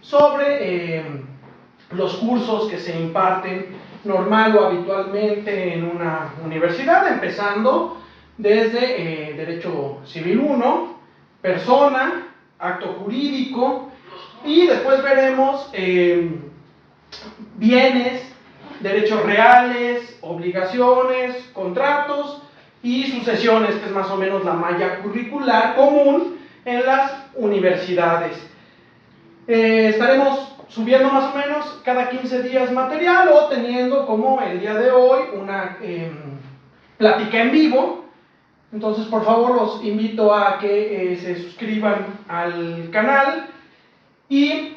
sobre los cursos que se imparten normal o habitualmente en una universidad, empezando desde Derecho Civil 1, persona, acto jurídico, y después veremos bienes, derechos reales, obligaciones, contratos y sucesiones, que es más o menos la malla curricular común en las universidades. Estaremos subiendo más o menos cada 15 días material, o teniendo, como el día de hoy, una plática en vivo. Entonces, por favor, los invito a que se suscriban al canal y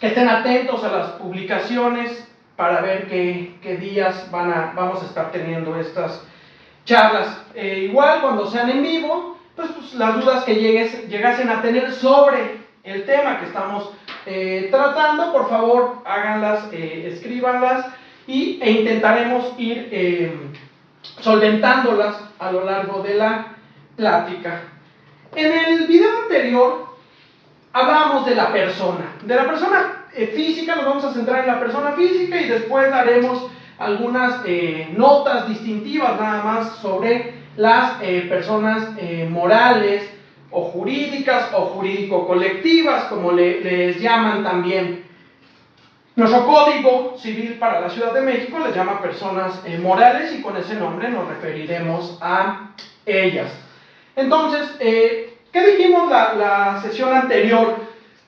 que estén atentos a las publicaciones para ver qué días vamos a estar teniendo estas charlas. Igual, cuando sean en vivo, pues las dudas que llegasen a tener sobre el tema que estamos tratando, por favor, háganlas, escríbanlas, e intentaremos ir solventándolas a lo largo de la plática. En el video anterior hablábamos de la persona física. Nos vamos a centrar en la persona física y después daremos algunas notas distintivas nada más sobre las personas morales o jurídicas o jurídico-colectivas, como les llaman también. Nuestro Código Civil para la Ciudad de México les llama personas morales, y con ese nombre nos referiremos a ellas. Entonces, ¿qué dijimos la sesión anterior?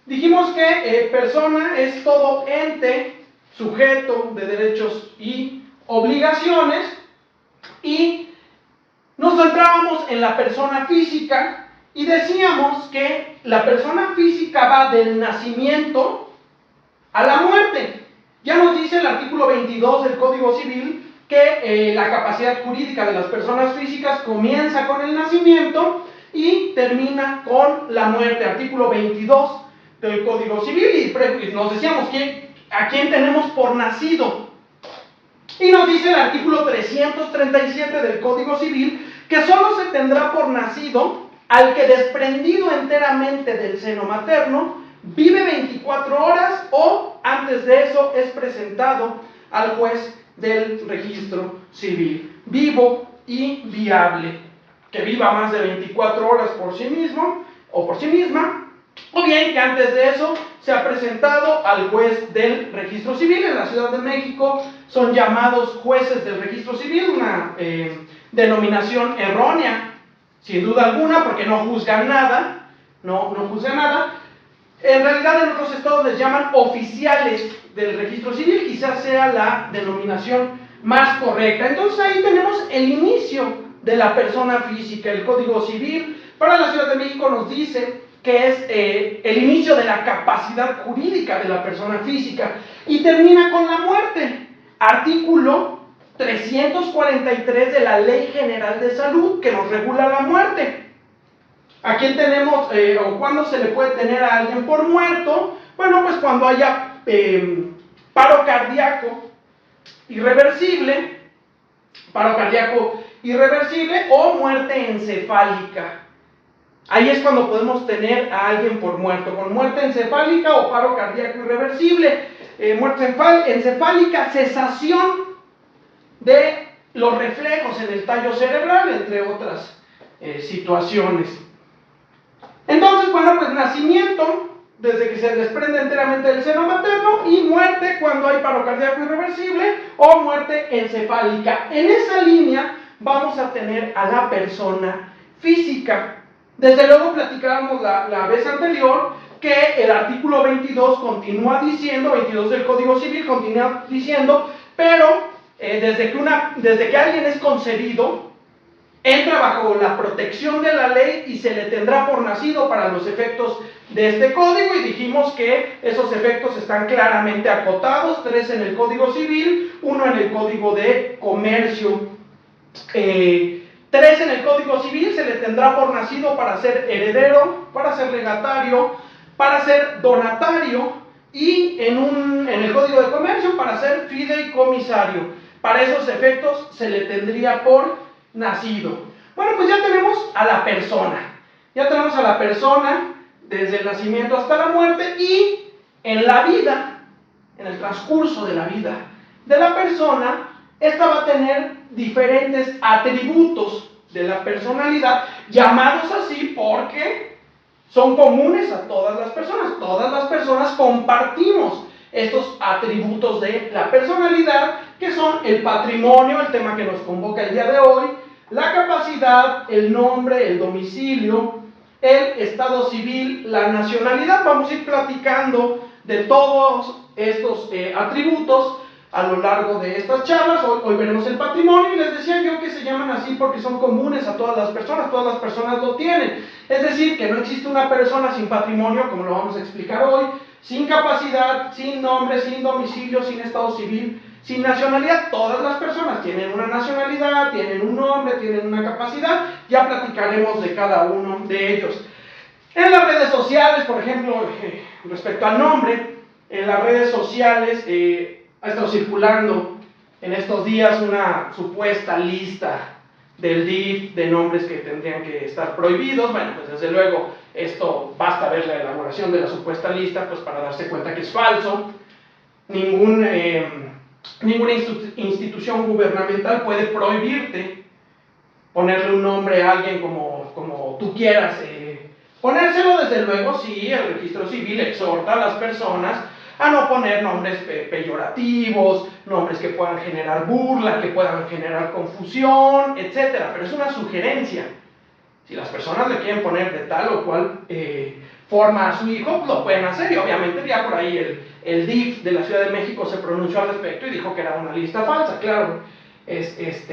Dijimos que persona es todo ente, sujeto de derechos y obligaciones, y nos centrábamos en la persona física y decíamos que la persona física va del nacimiento a la muerte. Ya nos dice el artículo 22 del Código Civil que la capacidad jurídica de las personas físicas comienza con el nacimiento y termina con la muerte. Artículo 22 del Código Civil. Y nos decíamos a quién tenemos por nacido. Y nos dice el artículo 337 del Código Civil que solo se tendrá por nacido al que, desprendido enteramente del seno materno, vive 24 horas o antes de eso es presentado al juez del registro civil. Vivo y viable, que viva más de 24 horas por sí mismo o por sí misma, o bien que antes de eso se ha presentado al juez del registro civil. En la Ciudad de México son llamados jueces del registro civil, una denominación errónea, sin duda alguna, porque no juzgan nada, no juzgan nada. En realidad en otros estados les llaman oficiales del registro civil, quizás sea la denominación más correcta. Entonces ahí tenemos el inicio de la persona física. El Código Civil para la Ciudad de México nos dice que es el inicio de la capacidad jurídica de la persona física, y termina con la muerte. Artículo 343 de la Ley General de Salud, que nos regula la muerte. ¿A quién tenemos o cuándo se le puede tener a alguien por muerto? Bueno, pues cuando haya paro cardíaco irreversible o muerte encefálica. Ahí es cuando podemos tener a alguien por muerto, con muerte encefálica o paro cardíaco irreversible. Muerte encefálica, cesación de los reflejos en el tallo cerebral, entre otras situaciones. Entonces, bueno, pues nacimiento, desde que se desprende enteramente del seno materno, y muerte cuando hay paro cardíaco irreversible o muerte encefálica. En esa línea vamos a tener a la persona física. Desde luego platicábamos la vez anterior que el artículo 22 continúa diciendo, 22 del Código Civil continúa diciendo, pero desde que alguien es concebido, entra bajo la protección de la ley y se le tendrá por nacido para los efectos de este código. Y dijimos que esos efectos están claramente acotados: 3 en el Código Civil, 1 en el Código de Comercio. 3 en el Código Civil: se le tendrá por nacido para ser heredero, para ser legatario, para ser donatario, y en el Código de Comercio para ser fideicomisario. Para esos efectos se le tendría por nacido. Bueno, pues ya tenemos a la persona. Ya tenemos a la persona desde el nacimiento hasta la muerte, y en la vida, en el transcurso de la vida de la persona, esta va a tener diferentes atributos de la personalidad, llamados así porque son comunes a todas las personas. Todas las personas compartimos estos atributos de la personalidad, que son el patrimonio, el tema que nos convoca el día de hoy, la capacidad, el nombre, el domicilio, el estado civil, la nacionalidad. Vamos a ir platicando de todos estos atributos a lo largo de estas charlas. Hoy veremos el patrimonio, y les decía yo que se llaman así porque son comunes a todas las personas lo tienen. Es decir, que no existe una persona sin patrimonio, como lo vamos a explicar hoy, sin capacidad, sin nombre, sin domicilio, sin estado civil, sin nacionalidad. Todas las personas tienen una nacionalidad, tienen un nombre, tienen una capacidad. Ya platicaremos de cada uno de ellos. En las redes sociales, por ejemplo, respecto al nombre, en las redes sociales ha estado circulando en estos días una supuesta lista del DIF de nombres que tendrían que estar prohibidos. Bueno, pues desde luego esto basta ver la elaboración de la supuesta lista pues para darse cuenta que es falso. Ninguna institución gubernamental puede prohibirte ponerle un nombre a alguien como tú quieras ponérselo. Desde luego, sí, el registro civil exhorta a las personas a no poner nombres peyorativos, nombres que puedan generar burla, que puedan generar confusión, etc. Pero es una sugerencia. Si las personas le quieren poner de tal o cual forma a su hijo, pues lo pueden hacer. Y obviamente ya por ahí el DIF de la Ciudad de México se pronunció al respecto y dijo que era una lista falsa. Claro,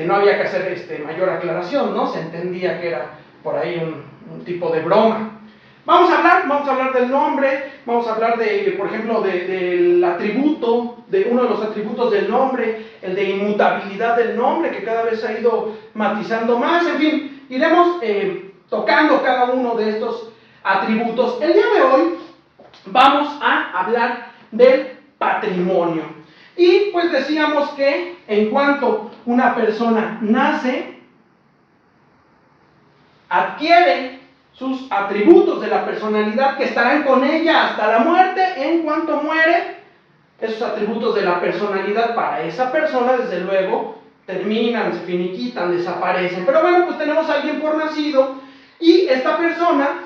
no había que hacer mayor aclaración, ¿no? Se entendía que era por ahí un tipo de broma. Vamos a hablar del nombre, vamos a hablar por ejemplo, del atributo, de uno de los atributos del nombre, el de inmutabilidad del nombre, que cada vez ha ido matizando más. En fin, iremos tocando cada uno de estos atributos. El día de hoy vamos a hablar del patrimonio. Y pues decíamos que en cuanto una persona nace, adquiere sus atributos de la personalidad que estarán con ella hasta la muerte. En cuanto muere, esos atributos de la personalidad para esa persona, desde luego, terminan, se finiquitan, desaparecen. Pero bueno, pues tenemos a alguien por nacido, y esta persona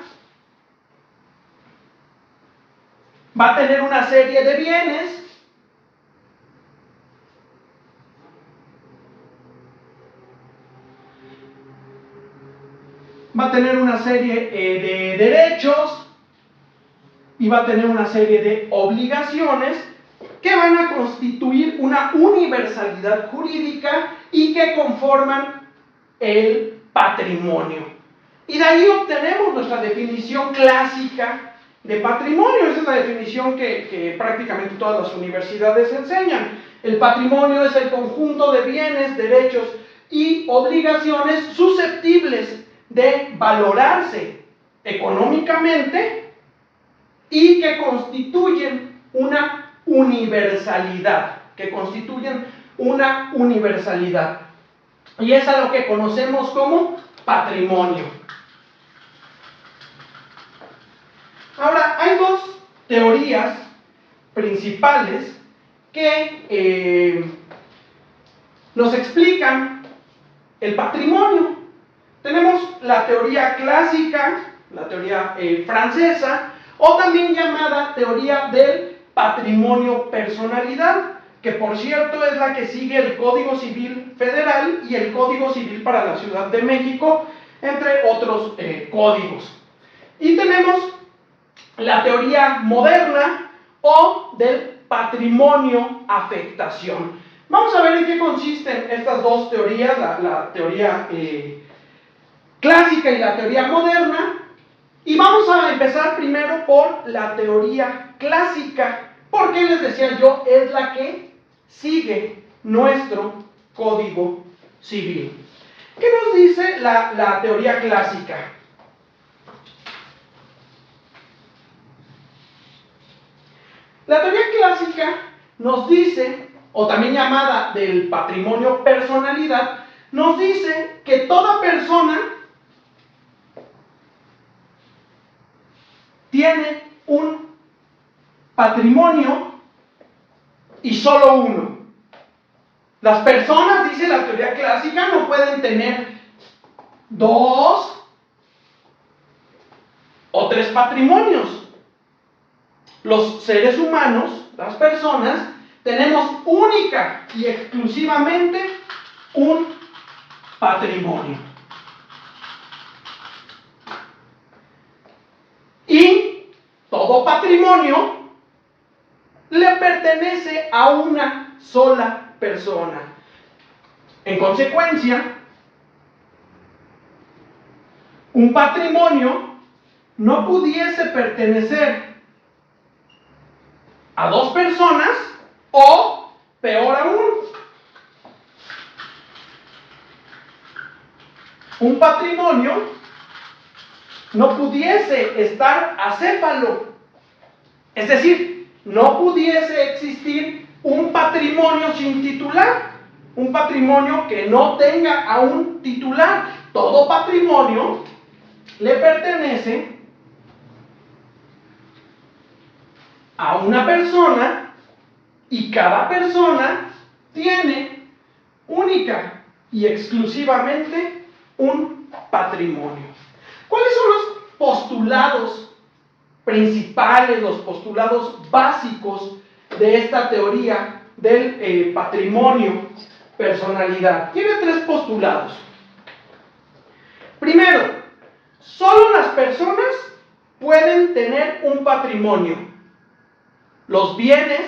va a tener una serie de bienes, va a tener una serie de derechos y va a tener una serie de obligaciones que van a constituir una universalidad jurídica y que conforman el patrimonio. Y de ahí obtenemos nuestra definición clásica de patrimonio. Esa es la definición que prácticamente todas las universidades enseñan. El patrimonio es el conjunto de bienes, derechos y obligaciones susceptibles de valorarse económicamente y que constituyen una universalidad, y es a lo que conocemos como patrimonio. Ahora, hay dos teorías principales que nos explican el patrimonio. Tenemos la teoría clásica, la teoría francesa, o también llamada teoría del patrimonio personalidad, que por cierto es la que sigue el Código Civil Federal y el Código Civil para la Ciudad de México, entre otros códigos. Y tenemos la teoría moderna o del patrimonio afectación. Vamos a ver en qué consisten estas dos teorías, la teoría clásica y la teoría moderna. Y vamos a empezar primero por la teoría clásica, porque les decía yo, es la que sigue nuestro Código Civil. ¿Qué nos dice la teoría clásica? La teoría clásica nos dice, o también llamada del patrimonio personalidad, nos dice que toda persona tiene un patrimonio y solo uno. Las personas, dice la teoría clásica, no pueden tener 2 o 3 patrimonios. Los seres humanos, las personas, tenemos única y exclusivamente un patrimonio. Y todo patrimonio le pertenece a una sola persona. En consecuencia, un patrimonio no pudiese pertenecer a 2 personas o, peor aún, un patrimonio no pudiese estar acéfalo. Es decir, no pudiese existir un patrimonio sin titular, un patrimonio que no tenga a un titular. Todo patrimonio le pertenece a una persona y cada persona tiene única y exclusivamente un patrimonio. ¿Cuáles son los postulados principales, los postulados básicos de esta teoría del patrimonio, personalidad? Tiene 3 postulados. Primero, solo las personas pueden tener un patrimonio. Los bienes,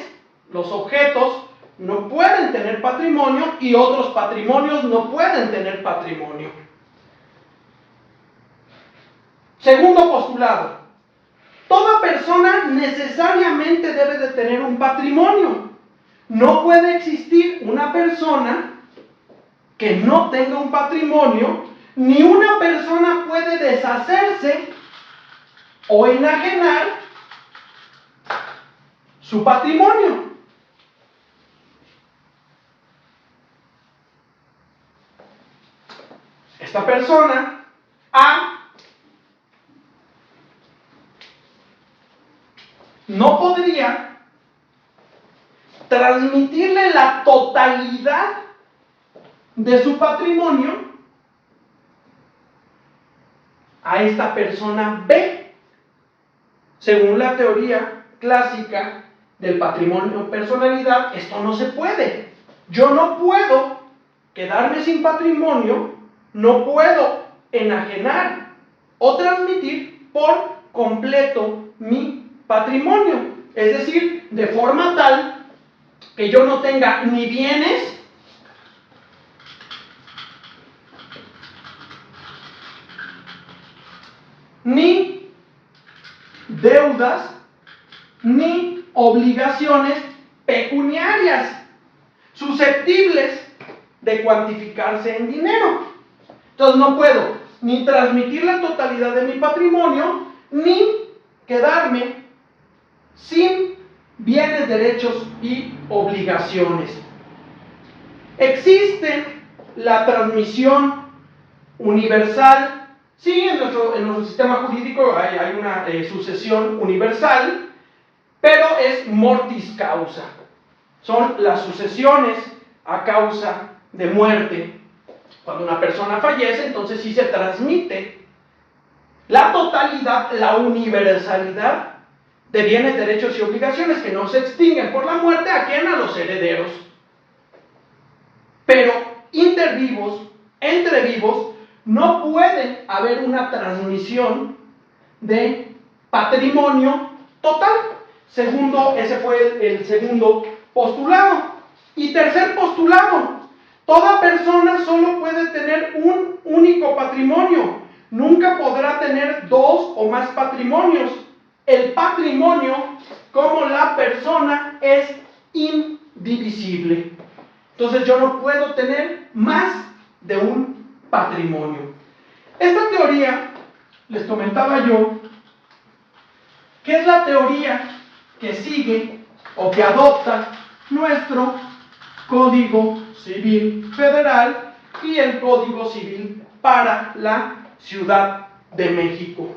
los objetos, no pueden tener patrimonio y otros patrimonios no pueden tener patrimonio. Segundo postulado, toda persona necesariamente debe de tener un patrimonio. No puede existir una persona que no tenga un patrimonio, ni una persona puede deshacerse o enajenar su patrimonio. Esta persona A no podría transmitirle la totalidad de su patrimonio a esta persona B. Según la teoría clásica del patrimonio personalidad, esto no se puede. Yo no puedo quedarme sin patrimonio, no puedo enajenar o transmitir por completo mi patrimonio. Es decir, de forma tal que yo no tenga ni bienes ni deudas ni obligaciones pecuniarias susceptibles de cuantificarse en dinero. Entonces no puedo ni transmitir la totalidad de mi patrimonio ni quedarme sin bienes, derechos y obligaciones. Existe la transmisión universal. Sí, en nuestro sistema jurídico hay una sucesión universal, pero es mortis causa. Son las sucesiones a causa de muerte. Cuando una persona fallece, entonces sí se transmite la totalidad, la universalidad de bienes, derechos y obligaciones que no se extinguen por la muerte. ¿A quién? A los herederos. Pero inter vivos, entre vivos, no puede haber una transmisión de patrimonio total. Ese fue el segundo postulado. Y tercer postulado, toda persona solo puede tener un único patrimonio. Nunca podrá tener 2 o más patrimonios. El patrimonio, como la persona, es indivisible. Entonces yo no puedo tener más de un patrimonio. Esta teoría, les comentaba yo, que es la teoría que sigue o que adopta nuestro Código Civil Federal y el Código Civil para la Ciudad de México.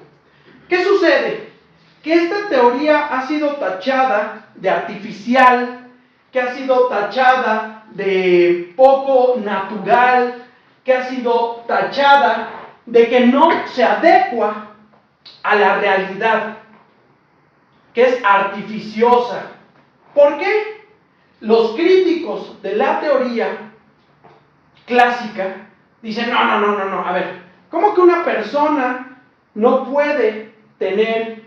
¿Qué sucede? que esta teoría ha sido tachada de artificial, que ha sido tachada de poco natural, que ha sido tachada de que no se adecua a la realidad, que es artificiosa. ¿Por qué? Los críticos de la teoría clásica dicen, no, a ver, ¿cómo que una persona no puede tener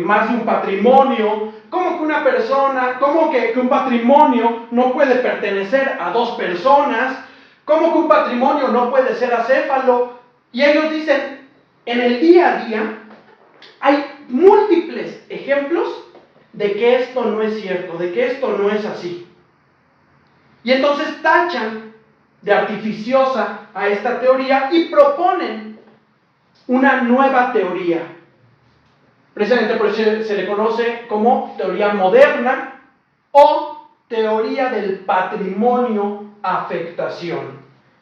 más de un patrimonio? ¿Cómo que una persona, cómo que un patrimonio no puede pertenecer a dos personas? ¿Cómo que un patrimonio no puede ser acéfalo? Y ellos dicen, en el día a día hay múltiples ejemplos de que esto no es cierto, de que esto no es así. Y entonces tachan de artificiosa a esta teoría y proponen una nueva teoría. Precisamente por eso se le conoce como teoría moderna o teoría del patrimonio-afectación.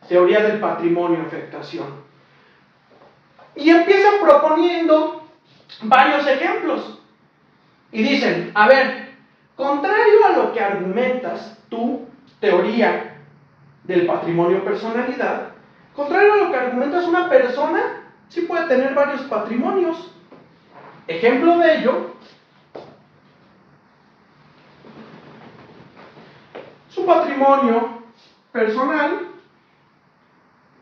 Teoría del patrimonio-afectación. Y empiezan proponiendo varios ejemplos. Y dicen, a ver, contrario a lo que argumentas tu teoría del patrimonio-personalidad, contrario a lo que argumentas, una persona sí puede tener varios patrimonios. Ejemplo de ello, su patrimonio personal,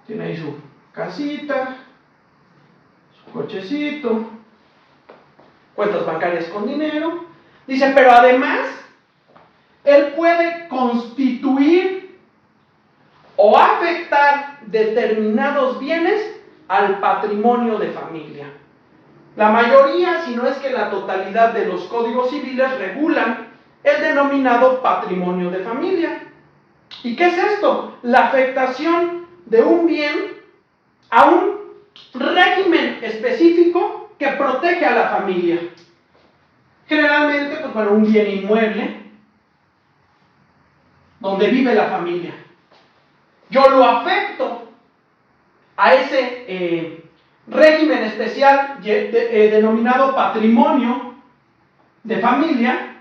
tiene ahí su casita, su cochecito, cuentas bancarias con dinero. Dice, pero además, él puede constituir o afectar determinados bienes al patrimonio de familia. La mayoría, si no es que la totalidad de los códigos civiles regulan el denominado patrimonio de familia. ¿Y qué es esto? La afectación de un bien a un régimen específico que protege a la familia. Generalmente, pues bueno, un bien inmueble donde vive la familia. Yo lo afecto a ese régimen especial denominado patrimonio de familia.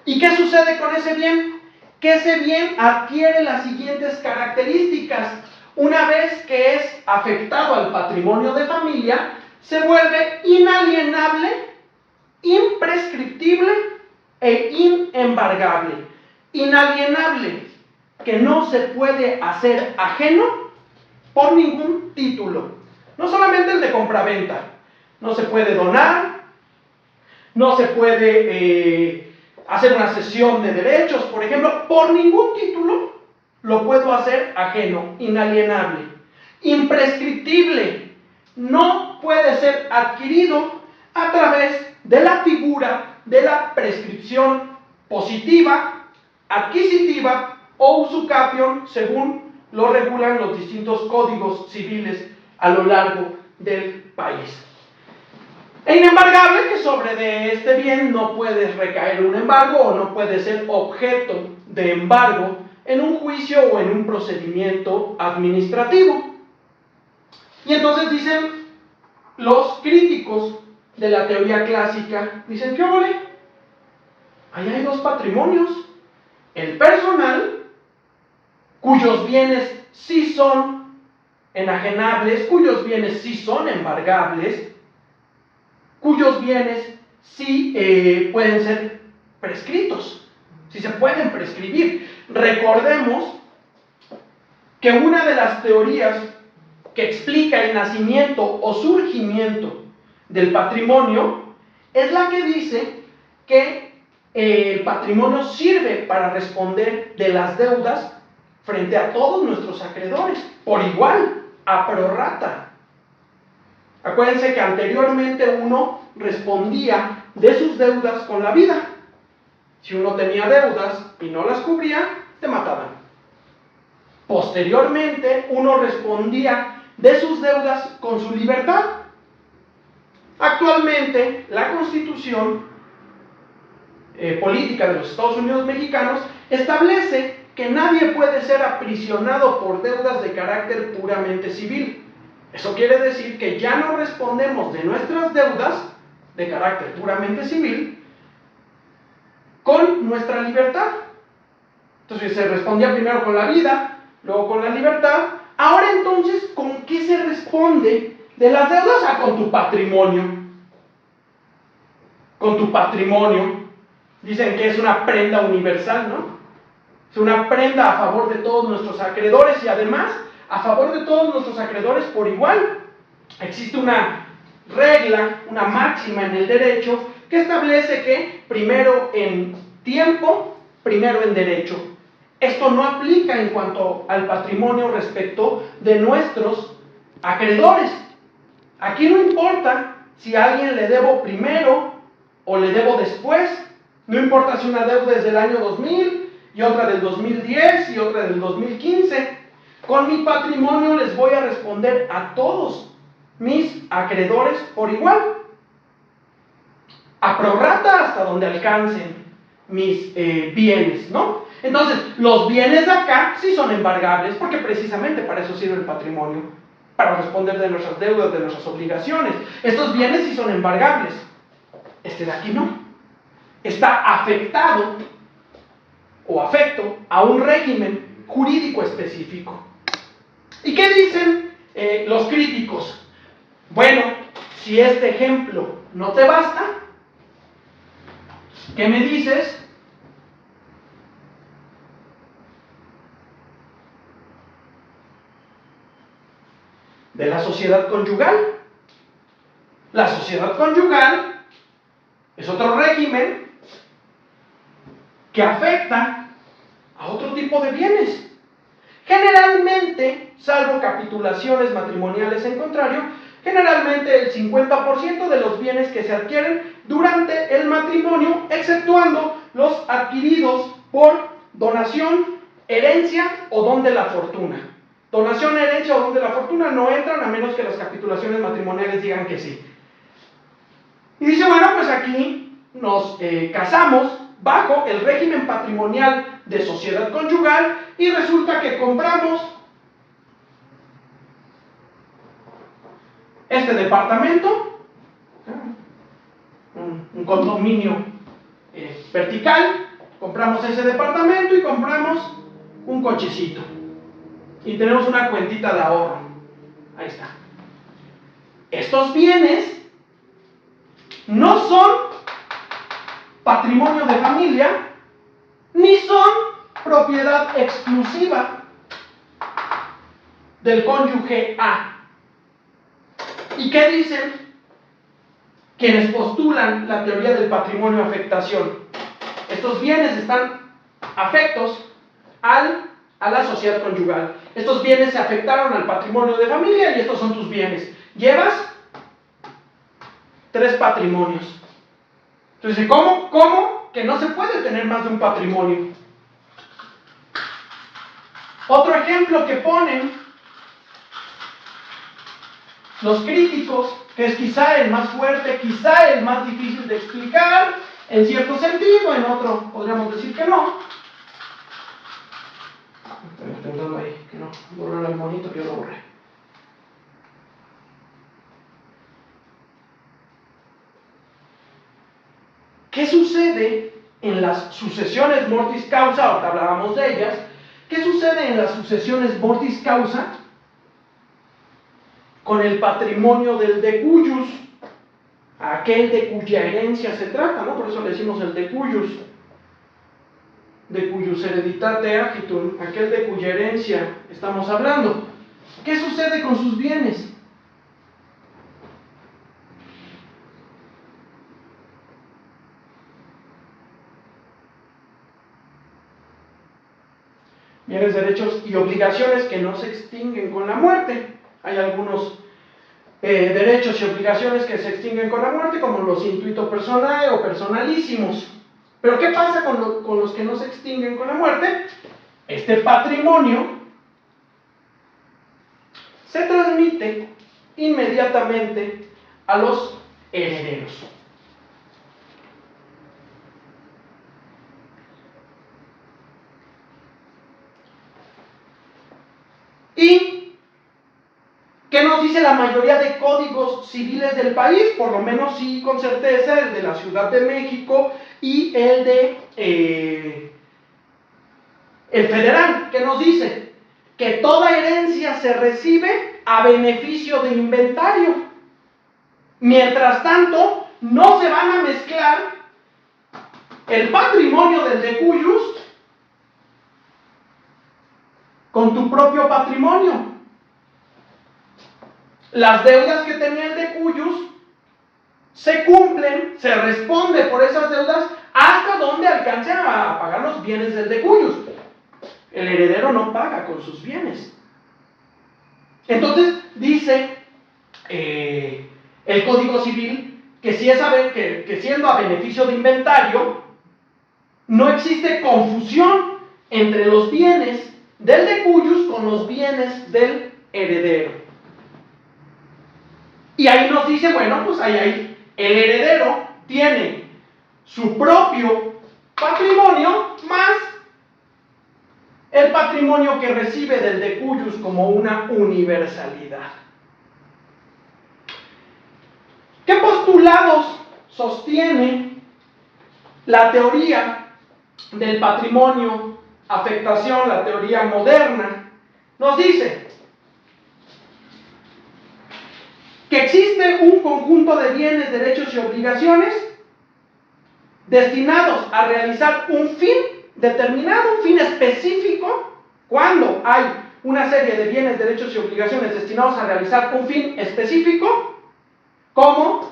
¿Y qué sucede con ese bien? Que ese bien adquiere las siguientes características. Una vez que es afectado al patrimonio de familia, se vuelve inalienable, imprescriptible e inembargable. Inalienable, que no se puede hacer ajeno por ningún título. No solamente el de compraventa. No se puede donar, no se puede hacer una cesión de derechos, por ejemplo, por ningún título lo puedo hacer ajeno, inalienable. Imprescriptible, no puede ser adquirido a través de la figura de la prescripción positiva, adquisitiva o usucapión, según lo regulan los distintos códigos civiles a lo largo del país. E inembargable, que sobre de este bien no puede recaer un embargo o no puede ser objeto de embargo en un juicio o en un procedimiento administrativo. Y entonces dicen los críticos de la teoría clásica, dicen, ¿qué ole? Ahí hay dos patrimonios. El personal, cuyos bienes sí son enajenables, cuyos bienes sí son embargables, cuyos bienes sí pueden ser prescritos, sí se pueden prescribir. Recordemos que una de las teorías que explica el nacimiento o surgimiento del patrimonio es la que dice que el patrimonio sirve para responder de las deudas frente a todos nuestros acreedores, por igual, a prorrata. Acuérdense que anteriormente uno respondía de sus deudas con la vida. Si uno tenía deudas y no las cubría, te mataban. Posteriormente, uno respondía de sus deudas con su libertad. Actualmente, la Constitución política de los Estados Unidos mexicanos establece que nadie puede ser aprisionado por deudas de carácter puramente civil. Eso quiere decir que ya no respondemos de nuestras deudas de carácter puramente civil con nuestra libertad. Entonces se respondía primero con la vida, luego con la libertad. Ahora entonces, ¿con qué se responde de las deudas? Con tu patrimonio. Con tu patrimonio. Dicen que es una prenda universal, ¿no? Es una prenda a favor de todos nuestros acreedores y además a favor de todos nuestros acreedores por igual. Existe una regla, una máxima en el derecho que establece que primero en tiempo, primero en derecho. Esto no aplica en cuanto al patrimonio respecto de nuestros acreedores. Aquí no importa si a alguien le debo primero o le debo después. No importa si una deuda es del año 2000 y otra del 2010 y otra del 2015. Con mi patrimonio les voy a responder a todos mis acreedores por igual. A prorrata hasta donde alcancen mis bienes, ¿no? Entonces, los bienes de acá sí son embargables, porque precisamente para eso sirve el patrimonio, para responder de nuestras deudas, de nuestras obligaciones. Estos bienes sí son embargables. Este de aquí no. Está afectado o afecto a un régimen jurídico específico. ¿Y qué dicen los críticos? Bueno, si este ejemplo no te basta, ¿qué me dices de la sociedad conyugal? La sociedad conyugal es otro régimen que afecta a otro tipo de bienes. Generalmente, salvo capitulaciones matrimoniales en contrario, generalmente el 50% de los bienes que se adquieren durante el matrimonio, exceptuando los adquiridos por donación, herencia o don de la fortuna. Donación, herencia o don de la fortuna no entran a menos que las capitulaciones matrimoniales digan que sí. Y dice, bueno, pues aquí nos casamos bajo el régimen patrimonial de sociedad conyugal y resulta que compramos este departamento, un condominio vertical, compramos ese departamento y compramos un cochecito y tenemos una cuentita de ahorro. Ahí está. Estos bienes no son patrimonio de familia, ni son propiedad exclusiva del cónyuge A. ¿Y qué dicen quienes postulan la teoría del patrimonio afectación? Estos bienes están afectos a la sociedad conyugal. Estos bienes se afectaron al patrimonio de familia y estos son tus bienes. Llevas 3 patrimonios. Entonces, ¿cómo que no se puede tener más de un patrimonio? Otro ejemplo que ponen los críticos, que es quizá el más fuerte, quizá el más difícil de explicar, en cierto sentido, en otro podríamos decir que no. Estoy intentando ahí, que no, borrar el monito que yo lo borré. ¿Qué sucede en las sucesiones mortis causa? Ahora hablábamos de ellas. ¿Qué sucede en las sucesiones mortis causa con el patrimonio del de cuyus? Aquel de cuya herencia se trata, ¿no? Por eso le decimos el de cuyus hereditate agitur, aquel de cuya herencia estamos hablando. ¿Qué sucede con sus bienes? Bienes, derechos y obligaciones que no se extinguen con la muerte. Hay algunos derechos y obligaciones que se extinguen con la muerte, como los intuito personae o personalísimos. Pero ¿qué pasa con los que no se extinguen con la muerte? Este patrimonio se transmite inmediatamente a los herederos. ¿Y ¿Qué nos dice la mayoría de códigos civiles del país? Por lo menos sí con certeza el de la Ciudad de México y el de el federal. ¿Qué nos dice? Que toda herencia se recibe a beneficio de inventario. Mientras tanto, no se van a mezclar el patrimonio del decuyus con tu propio patrimonio. Las deudas que tenía el decuyus se cumplen, se responde por esas deudas hasta donde alcancen a pagar los bienes del decuyus. El heredero no paga con sus bienes. Entonces dice el Código Civil que si es que siendo a beneficio de inventario, no existe confusión entre los bienes del decuyus con los bienes del heredero. Y ahí nos dice, bueno, pues ahí el heredero tiene su propio patrimonio más el patrimonio que recibe del decuyus como una universalidad. ¿Qué postulados sostiene la teoría del patrimonio, afectación, la teoría moderna? Nos dice que existe un conjunto de bienes, derechos y obligaciones destinados a realizar un fin determinado, un fin específico, cuando hay una serie de bienes, derechos y obligaciones destinados a realizar un fin específico, como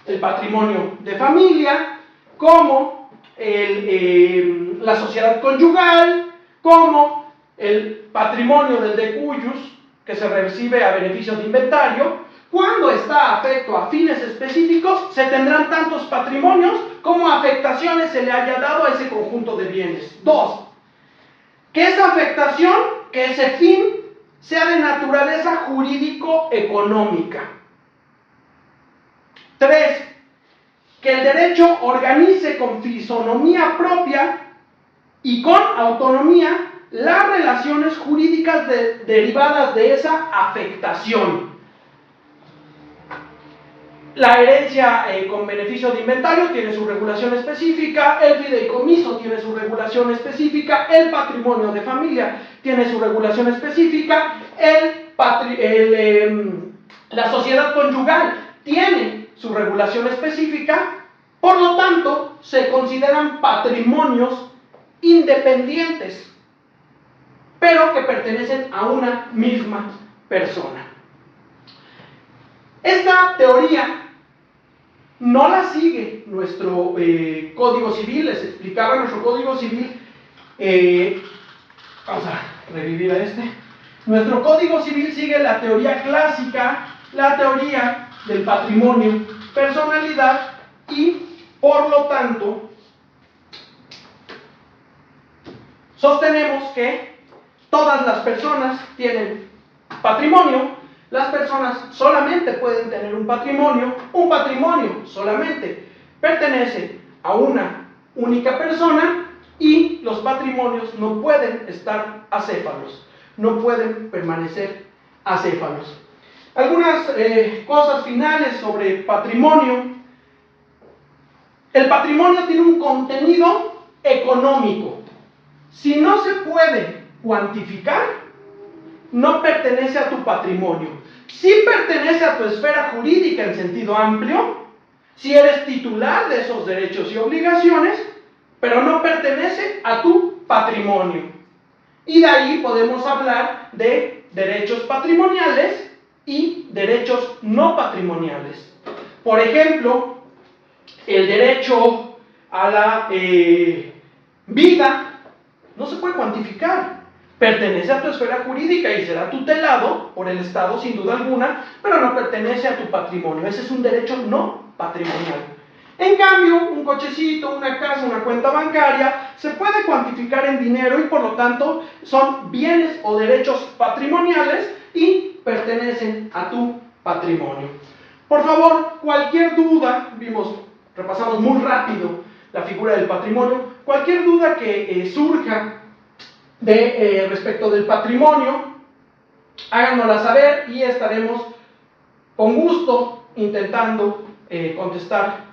el patrimonio de familia, como la sociedad conyugal, como el patrimonio del decuyus, que se recibe a beneficio de inventario. Cuando está afecto a fines específicos, se tendrán tantos patrimonios como afectaciones se le haya dado a ese conjunto de bienes. 2. Que esa afectación, que ese fin, sea de naturaleza jurídico-económica. 3. Que el derecho organice con fisonomía propia y con autonomía las relaciones jurídicas derivadas de esa afectación. La herencia con beneficio de inventario tiene su regulación específica, el fideicomiso tiene su regulación específica, el patrimonio de familia tiene su regulación específica, la sociedad conyugal tiene su regulación específica, por lo tanto, se consideran patrimonios independientes, pero que pertenecen a una misma persona. Esta teoría no la sigue nuestro Código Civil. Les explicaba nuestro Código Civil. Vamos a revivir a este. Nuestro Código Civil sigue la teoría clásica, la teoría del patrimonio, personalidad y, por lo tanto, sostenemos que todas las personas tienen patrimonio. Las personas solamente pueden tener un patrimonio solamente pertenece a una única persona y los patrimonios no pueden estar acéfalos, no pueden permanecer acéfalos. Algunas cosas finales sobre patrimonio. El patrimonio tiene un contenido económico. Si no se puede cuantificar, no pertenece a tu patrimonio. Sí pertenece a tu esfera jurídica en sentido amplio, si eres titular de esos derechos y obligaciones, pero no pertenece a tu patrimonio. Y de ahí podemos hablar de derechos patrimoniales y derechos no patrimoniales. Por ejemplo, el derecho a la vida no se puede cuantificar. Pertenece a tu esfera jurídica y será tutelado por el Estado sin duda alguna, pero no pertenece a tu patrimonio. Ese es un derecho no patrimonial. En cambio, un cochecito, una casa, una cuenta bancaria se puede cuantificar en dinero y por lo tanto son bienes o derechos patrimoniales y pertenecen a tu patrimonio. Por favor, cualquier duda, repasamos muy rápido la figura del patrimonio, cualquier duda que surja respecto del patrimonio, háganosla saber y estaremos con gusto intentando contestar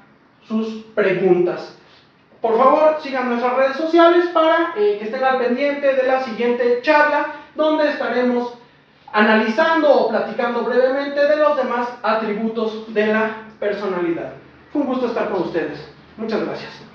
sus preguntas. Por favor, sigan nuestras redes sociales para que estén al pendiente de la siguiente charla, donde estaremos analizando o platicando brevemente de los demás atributos de la personalidad. Fue un gusto estar con ustedes. Muchas gracias.